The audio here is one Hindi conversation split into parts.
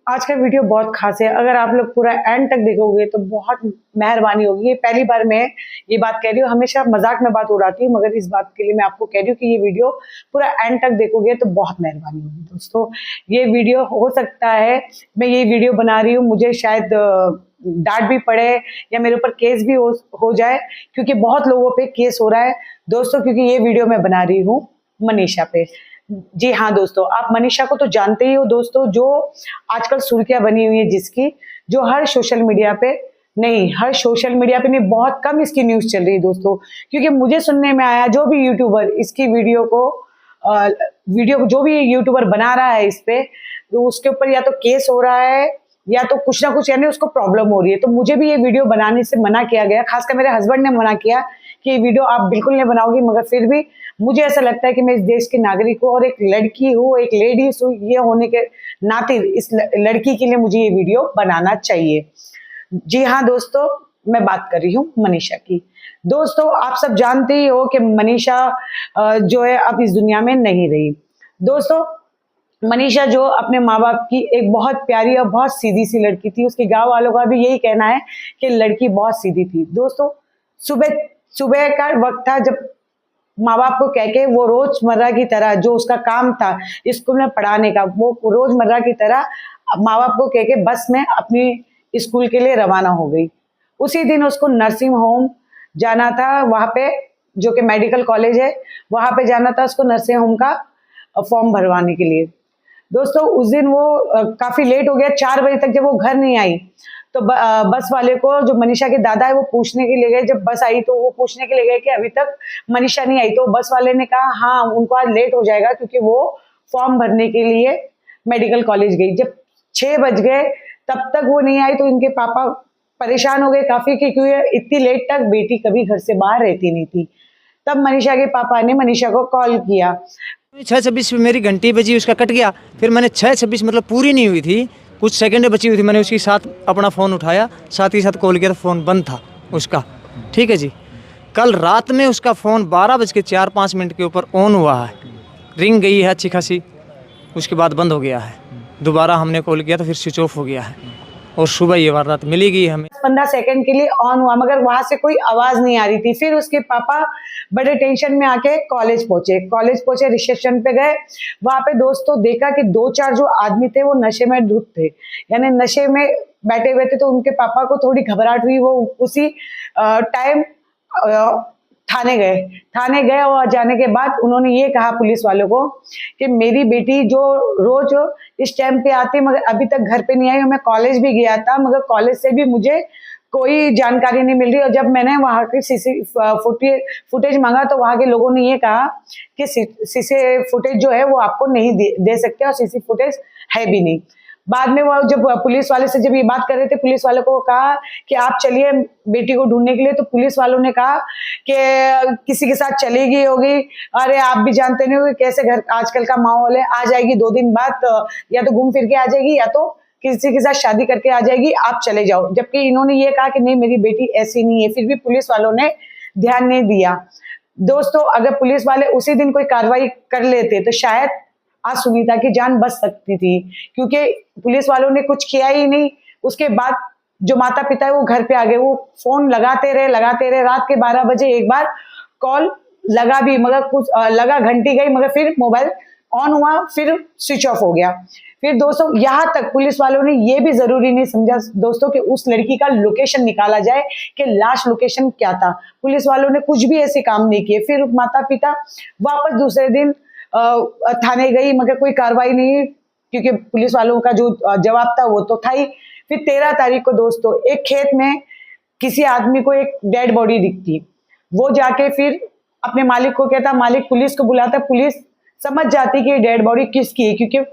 आज का वीडियो बहुत खास है। अगर आप लोग पूरा एंड तक देखोगे तो बहुत मेहरबानी होगी। ये पहली बार मैं ये बात कह रही हूँ, हमेशा मजाक में बात उड़ाती हूँ, मगर इस बात के लिए मैं आपको कह रही हूँ कि ये वीडियो पूरा एंड तक देखोगे तो बहुत मेहरबानी होगी। दोस्तों, ये वीडियो हो सकता है मैं ये वीडियो बना रही हूँ, मुझे शायद डांट भी पड़े या मेरे ऊपर केस भी हो जाए, क्योंकि बहुत लोगों पे केस हो रहा है दोस्तों, क्योंकि ये वीडियो मैं बना रही हूँ मनीषा पे। जी हाँ दोस्तों, आप मनीषा को तो जानते ही हो दोस्तों, जो आजकल सुर्खियां बनी हुई है जिसकी, जो हर सोशल मीडिया पे हर सोशल मीडिया पे नहीं, बहुत कम इसकी न्यूज चल रही है दोस्तों। क्योंकि मुझे सुनने में आया जो भी यूट्यूबर इसकी वीडियो जो भी यूट्यूबर बना रहा है इस पे, तो उसके ऊपर या तो केस हो रहा है या तो कुछ ना कुछ, यानी उसको प्रॉब्लम हो रही है। तो मुझे भी ये वीडियो बनाने से मना किया गया, खासकर मेरे हस्बैंड ने मना किया कि ये वीडियो आप बिल्कुल नहीं बनाओगी, मगर फिर भी मुझे ऐसा लगता है कि मैं इस देश की नागरिक हूँ और एक लड़की हूँ, एक लेडीज हूँ, ये होने के नाते इस लड़की के लिए मुझे ये वीडियो बनाना चाहिए। जी हाँ दोस्तों, मैं बात कर रही हूँ मनीषा की। दोस्तों, आप सब जानते ही हो कि मनीषा जो है अब इस दुनिया में नहीं रही। दोस्तों, मनीषा जो अपने माँ बाप की एक बहुत प्यारी और बहुत सीधी सी लड़की थी। उसके गांव वालों का भी यही कहना है कि लड़की बहुत सीधी थी। दोस्तों, सुबह सुबह का वक्त था जब माँ बाप को कह के वो रोजमर्रा की तरह जो उसका काम था स्कूल में पढ़ाने का, वो रोजमर्रा की तरह माँ बाप को कह के बस में अपनी स्कूल के लिए रवाना हो गई। उसी दिन उसको नर्सिंग होम जाना था, वहां पे जो कि मेडिकल कॉलेज है, वहां पे जाना था उसको नर्सिंग होम का फॉर्म भरवाने के लिए। दोस्तों, उस दिन वो काफी लेट हो गया, 4 बजे तक जब वो घर नहीं आई तो बस वाले को, जो मनीषा के दादा है, वो पूछने के लिए गए। जब बस आई तो वो पूछने के लिए गए कि अभी तक मनीषा नहीं आई, तो बस वाले ने कहा हाँ उनको आज लेट हो जाएगा, क्योंकि वो फॉर्म भरने के लिए मेडिकल कॉलेज गई। जब 6 बज गए तब तक वो नहीं आई, तो इनके पापा परेशान हो गए काफी, क्योंकि इतनी लेट तक बेटी कभी घर से बाहर रहती नहीं थी। तब मनीषा के पापा ने मनीषा को कॉल किया। 6:26 पे मेरी घंटी बजी, उसका कट गया। फिर मैंने 6:26 मतलब पूरी नहीं हुई थी, कुछ सेकंड बची हुई थी, मैंने उसके साथ अपना फ़ोन उठाया, साथ ही साथ कॉल किया तो फ़ोन बंद था उसका। ठीक है जी। कल रात में उसका फ़ोन 12:04-5 के ऊपर ऑन हुआ है, रिंग गई है अच्छी खासी, उसके बाद बंद हो गया है। दोबारा हमने कॉल किया तो फिर स्विच ऑफ हो गया है, और सुबह ये वारदात मिली गई हमें। 15 सेकंड के लिए ऑन हुआ, मगर वहां से कोई आवाज नहीं आ रही थी। फिर उसके पापा बड़े टेंशन में आके कॉलेज पहुंचे, रिसेप्शन पे गए। वहां पे दोस्तों देखा कि 2-4 जो आदमी थे वो नशे में धुत थे, यानी नशे में बैठे हुए थे। तो उनके पापा को थोड़ी घबराहट हुई, वो उसी टाइम थाने गए और जाने के बाद उन्होंने ये कहा पुलिस वालों को कि मेरी बेटी जो रोज इस टाइम पे आती, मगर अभी तक घर पे नहीं आई। मैं कॉलेज भी गया था, मगर कॉलेज से भी मुझे कोई जानकारी नहीं मिल रही। और जब मैंने वहां की सीसी फुटेज मांगा तो वहां के लोगों ने ये कहा कि सीसी फुटेज जो है वो आपको नहीं दे सकते, और सीसी फुटेज है भी नहीं। बाद में वो जब पुलिस वाले से जब ये बात कर रहे थे, पुलिस वालों को कहा कि आप चलिए बेटी को ढूंढने के लिए। तो पुलिस वालों ने कहा कि किसी के साथ चली गई होगी, अरे आप भी जानते नहीं हो कैसे घर आजकल का माहौल है, आ जाएगी 2 दिन बाद, या तो घूम फिर के आ जाएगी या तो किसी के साथ शादी करके आ जाएगी, आप चले जाओ। जबकि इन्होंने ये कहा कि नहीं मेरी बेटी ऐसी नहीं है। फिर भी पुलिस वालों ने ध्यान नहीं दिया। दोस्तों, अगर पुलिस वाले उसी दिन कोई कार्रवाई कर लेते तो शायद आज सुनीता की जान बच सकती थी, क्योंकि पुलिस वालों ने कुछ किया ही नहीं। उसके बाद जो माता पिता है वो घर पे आ गए, वो फोन लगाते रहे। रात के 12 बजे एक बार कॉल लगा भी, मगर कुछ लगा, घंटी गई, मगर फिर मोबाइल ऑन हुआ, फिर स्विच ऑफ हो गया। फिर दोस्तों, यहाँ तक पुलिस वालों ने ये भी जरूरी नहीं समझा दोस्तों कि उस लड़की का लोकेशन निकाला जाए कि लास्ट लोकेशन क्या था। पुलिस वालों ने कुछ भी ऐसे काम नहीं किए। फिर माता पिता वापस दूसरे दिन थाने गई, मगर कोई कार्रवाई नहीं, क्योंकि पुलिस वालों का जो जवाब था वो तो था ही। फिर 13 तारीख को दोस्तों एक खेत में किसी आदमी को एक डेड बॉडी दिखती, वो जाके फिर अपने मालिक को कहता, मालिक पुलिस को बुलाता। पुलिस समझ जाती कि डेड बॉडी किसकी है, क्योंकि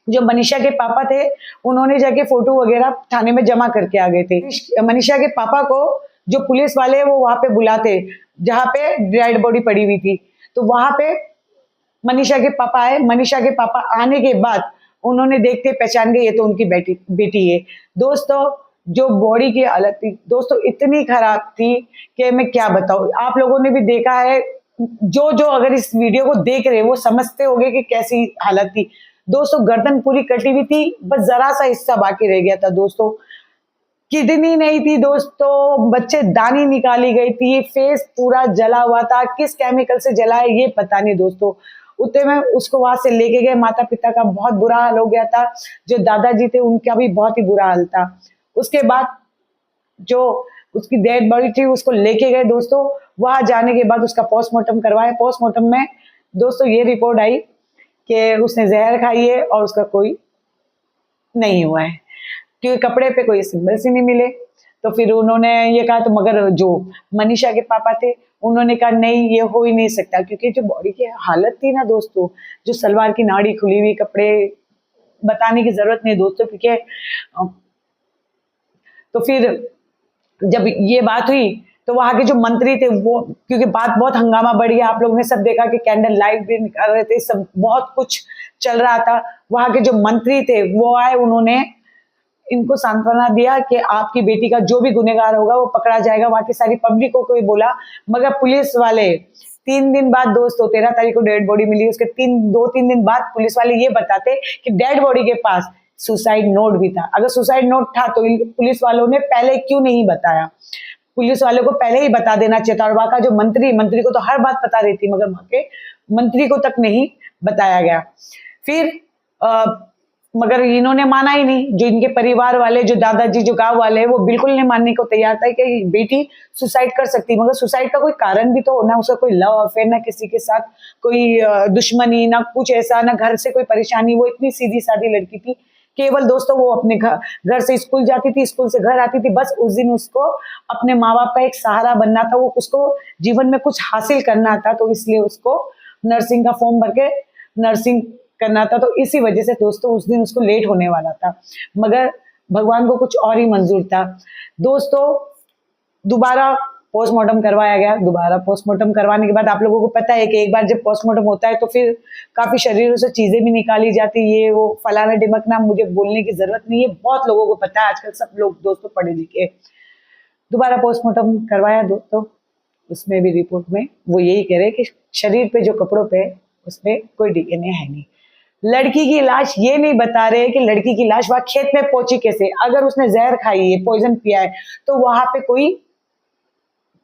जो मनीषा के पापा थे उन्होंने जाके फोटो वगैरह थाने में जमा करके आ गए थे। मनीषा के पापा को जो पुलिस वाले वो वहां पे बुलाते जहाँ पे डेड बॉडी पड़ी हुई थी, तो वहां पे मनीषा के पापा आए। मनीषा के पापा आने के बाद उन्होंने देखते पहचान गए ये तो उनकी बेटी है। दोस्तों, जो बॉडी की हालत थी दोस्तों इतनी खराब थी कि मैं क्या बताऊं। आप लोगों ने भी देखा है, जो अगर इस वीडियो को देख रहे वो समझते होंगे कि कैसी हालत थी। दोस्तों गर्दन पूरी कटी हुई थी, बस जरा सा हिस्सा बाकी रह गया था दोस्तों। किडनी नहीं थी दोस्तों, बच्चे दानी निकाली गई थी, फेस पूरा जला हुआ था, किस केमिकल से जला है ये पता नहीं दोस्तों। उतने में उसको वहां से लेके गए, माता पिता का बहुत बुरा हाल हो गया था, जो दादाजी थे उनका भी बहुत ही बुरा हाल था। उसके बाद जो उसकी डेड बॉडी थी उसको लेके गए दोस्तों, वहां जाने के बाद उसका पोस्टमार्टम करवाया। पोस्टमार्टम में दोस्तों ये रिपोर्ट आई कि उसने जहर खाई है और उसका कोई नहीं हुआ है, क्योंकि कपड़े पे कोई सिंबल्स ही नहीं मिले। तो फिर उन्होंने ये कहा, तो मगर जो मनीषा के पापा थे उन्होंने कहा नहीं ये हो ही नहीं सकता, क्योंकि जो बॉडी की हालत थी ना दोस्तों, जो सलवार की नाड़ी खुली हुई, कपड़े बताने की जरूरत नहीं दोस्तों, क्योंकि तो फिर जब ये बात हुई तो वहां के जो मंत्री थे वो, क्योंकि बात बहुत हंगामा बढ़ गया, आप लोगों ने सब देखा कि कैंडल लाइट भी निकाल रहे थे, सब बहुत कुछ चल रहा था। वहां के जो मंत्री थे वो आए, उन्होंने इनको सांत्वना दिया कि आपकी बेटी का जो भी गुनहगार होगा वो पकड़ा जाएगा। वहां की सारी पब्लिक को कोई बोला, मगर पुलिस वाले 3 दिन बाद दोस्तों 13 तारीख को डेड बॉडी मिली, उसके 2-3 दिन बाद पुलिस वाले ये बताते कि डेड बॉडी के पास सुसाइड नोट भी था। अगर सुसाइड नोट था तो पुलिस वालों ने पहले क्यों नहीं बताया? पुलिस वालों को पहले ही बता देना चाहिए था। और वहां का जो मंत्री को तो हर बात पता रहती, मगर वहां के मंत्री को तक नहीं बताया गया। फिर मगर इन्होंने माना ही नहीं, जो इनके परिवार वाले, जो दादाजी, जो गांव वाले, वो बिल्कुल नहीं मानने को तैयार था कि बेटी सुसाइड कर सकती। मगर सुसाइड का कोई कारण भी तो, ना उसका कोई लव अफेयर, ना किसी के साथ कोई दुश्मनी, ना कुछ ऐसा, ना घर से कोई परेशानी। वो इतनी सीधी सादी लड़की थी, केवल दोस्तों वो अपने घर से स्कूल जाती थी, स्कूल से घर आती थी, बस उस दिन उसको अपने माँ बाप का एक सहारा बनना था, वो उसको जीवन में कुछ हासिल करना था, तो इसलिए उसको नर्सिंग का फॉर्म भर के नर्सिंग करना था। तो इसी वजह से दोस्तों उस दिन उसको लेट होने वाला था, मगर भगवान को कुछ और ही मंजूर था दोस्तों। दोबारा पोस्टमार्टम करवाया गया। दोबारा पोस्टमार्टम करवाने के बाद आप लोगों को पता है कि एक बार जब पोस्टमार्टम होता है तो फिर काफी शरीरों से चीजें भी निकाली जाती है, ये वो फलाना ढिमकना, मुझे बोलने की जरूरत नहीं है, बहुत लोगों को पता है, आजकल सब लोग दोस्तों पढ़े लिखे। दोबारा पोस्टमार्टम करवाया दोस्तों, उसमें भी रिपोर्ट में वो यही कह रहे कि शरीर पे जो कपड़ों पे उसमें कोई डीएनए है नहीं। लड़की की लाश ये नहीं बता रहे कि लड़की की लाश वहां खेत में पहुंची कैसे। अगर उसने जहर खाई है, पॉइजन पिया है, तो वहां पे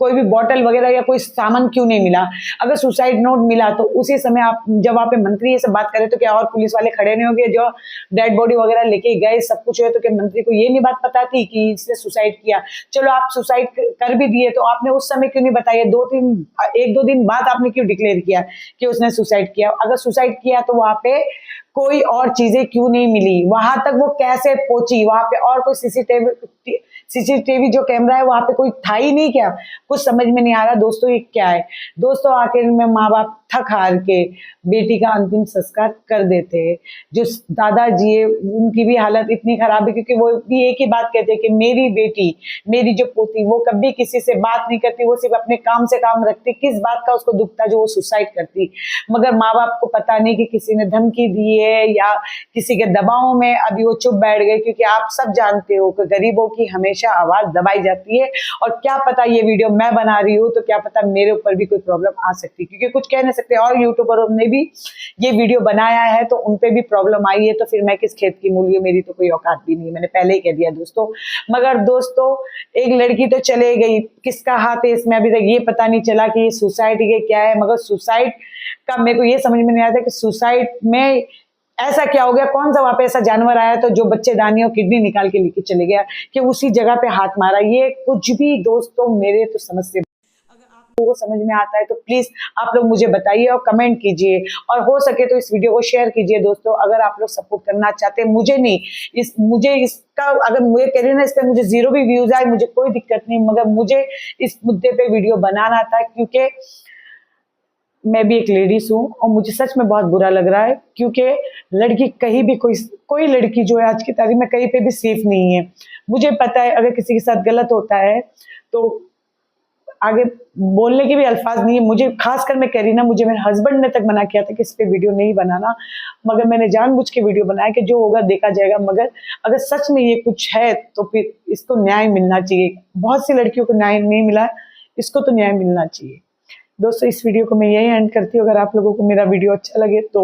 कोई भी बॉटल वगैरह या कोई सामान क्यों नहीं मिला? अगर सुसाइड नोट मिला तो उसी समय आप जब वहाँ पे मंत्री ये सब बात करे तो क्या और पुलिस वाले खड़े नहीं होंगे जो डेड बॉडी वगैरह लेके गए, सब कुछ हुए, तो क्या मंत्री को ये नहीं बात पता थी कि इसने सुसाइड किया? चलो आप सुसाइड कर भी दिए तो आपने उस समय क्यों नहीं बताया? 1-2 दिन बाद आपने क्यों डिक्लेयर किया कि उसने सुसाइड किया? अगर सुसाइड किया तो वहां पे कोई और चीजें क्यों नहीं मिली? वहां तक वो कैसे पहुंची? वहां पे और कोई सीसीटीवी जो कैमरा है वहां पे कोई था ही नहीं क्या? कुछ समझ में नहीं आ रहा दोस्तों ये क्या है। दोस्तों आखिर में माँ बाप थक हार के बेटी का अंतिम संस्कार कर देते हैं। जो दादाजी है उनकी भी हालत इतनी खराब है, क्योंकि वो भी एक ही बात कहते हैं कि मेरी बेटी, मेरी जो पोती, वो कभी किसी से बात नहीं करती, वो सिर्फ अपने काम से काम रखती। किस बात का उसको दुख था जो वो सुसाइड करती? मगर माँ बाप को पता नहीं कि किसी ने धमकी दी है या किसी के दबाव में अभी वो चुप बैठ गए, क्योंकि आप सब जानते हो कि गरीबों की हमेशा आवाज दबाई जाती है। और क्या पता ये वीडियो मैं बना रही हूँ तो क्या पता मेरे ऊपर भी कोई प्रॉब्लम आ सकती है, क्योंकि कुछ कह नहीं सकते। और यूट्यूबरों ने भी ये वीडियो बनाया है तो उनपे भी प्रॉब्लम आई है, तो फिर मैं किस खेत की मूली हूँ, मेरी तो कोई औकात भी नहीं है, मैंने पहले ही कह दिया दोस्तों। मगर दोस्तों एक लड़की तो चले गई, किसका हाथ है इसमें अभी तक ये पता नहीं चला कि ये सुसाइड के क्या है। मगर सुसाइड का मेरे को ये समझ में नहीं आता कि सुसाइड में ऐसा क्या हो गया, कौन सा वहां पे ऐसा जानवर आया तो जो बच्चेदानी और किडनी निकाल के लेके चले गया कि उसी जगह पे हाथ मारा? ये कुछ भी दोस्तों मेरे तो समझ से, अगर आप लोगों को समझ में आता है तो प्लीज आप लोग मुझे बताइए और कमेंट कीजिए, और हो सके तो इस वीडियो को शेयर कीजिए दोस्तों। अगर आप लोग सपोर्ट करना चाहते हैं, मुझे नहीं, मुझे इसका, अगर मुझे करिए ना इस पर मुझे 0 भी व्यूज आए मुझे कोई दिक्कत नहीं, मगर मुझे इस मुद्दे पे वीडियो बनाना था, क्योंकि मैं भी एक लेडीज हूँ और मुझे सच में बहुत बुरा लग रहा है। क्योंकि लड़की कहीं भी, कोई लड़की जो है आज की तारीख में कहीं पे भी सेफ नहीं है। मुझे पता है अगर किसी के साथ गलत होता है तो आगे बोलने के भी अल्फाज नहीं है। मुझे खासकर मैं कह रही ना, मुझे मेरे हस्बैंड ने तक मना किया था कि इस पे वीडियो नहीं बनाना, मगर मैंने जानबूझ के वीडियो बनाया कि जो होगा देखा जाएगा। मगर अगर सच में ये कुछ है तो फिर इसको न्याय मिलना चाहिए। बहुत सी लड़कियों को न्याय नहीं मिला, इसको तो न्याय मिलना चाहिए। दोस्तों इस वीडियो को मैं यही एंड करती हूँ। अगर आप लोगों को मेरा वीडियो अच्छा लगे तो